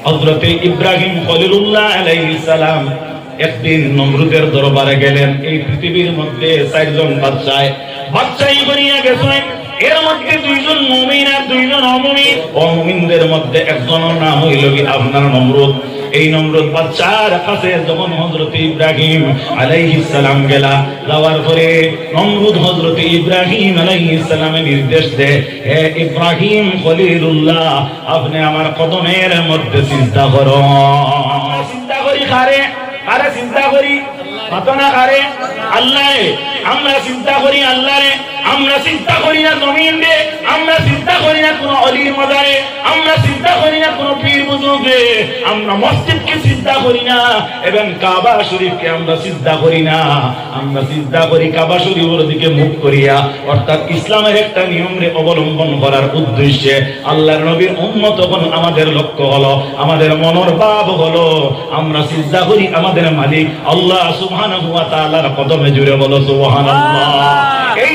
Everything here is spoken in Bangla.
হযরতে ইব্রাহিম খলিলুল্লাহ আলাইহিস সালাম একদিন নমরুদের দরবারে গেলেন। এই পৃথিবীর মধ্যে 4 জন বাদশাহী করিয়া গেছেন। এর মধ্যে 2 জন মুমিন আর 2 জন অমুমিন। অমুমিনদের মধ্যে একজনের নাম হইল কি আপনার নমরুদ। এই নমরুদ বাদশার কাছে যখন হযরতে ইব্রাহিম আলাইহিস সালাম গেলা, যাওয়ার পরে নমরুদ হযরতে ইব্রাহিম আলাইহিস সালামের নির্দেশ দেয়, হে ইব্রাহিম খলিলুল্লাহ, আপনি আমার কদমের মধ্যে সিজদা করো। চিন্তা করি কারে চিন্তা করি, ঘটনা কারে? আল্লাহ। আমরা চিন্তা করি আল্লাহরে, আমরা চিন্তা করি না জমিন রে, আমরা চিন্তা করি না কোন অলির মাজারে, আমরা চিন্তা করি না কোন পীর বুজুর্গে, আমরা মসজিদকে চিন্তা করি না এবং কাবা শরীফকে আমরা চিন্তা করি না। আমরা চিন্তা করি কাবা শরীফের দিকে মুখ করিয়া, অর্থাৎ ইসলামের একটা নিয়মরে অবলম্বন করার উদ্দেশ্যে। আল্লাহর নবীর উম্মত হন আমাদের লক্ষ্য হলো, আমাদের মনের ভাব হলো আমরা চিন্তা করি আমাদের মালিক আল্লাহ সুবহানাহু ওয়া তাআলার কদমে জুড়ে বলো সুবহানাল্লাহ। এই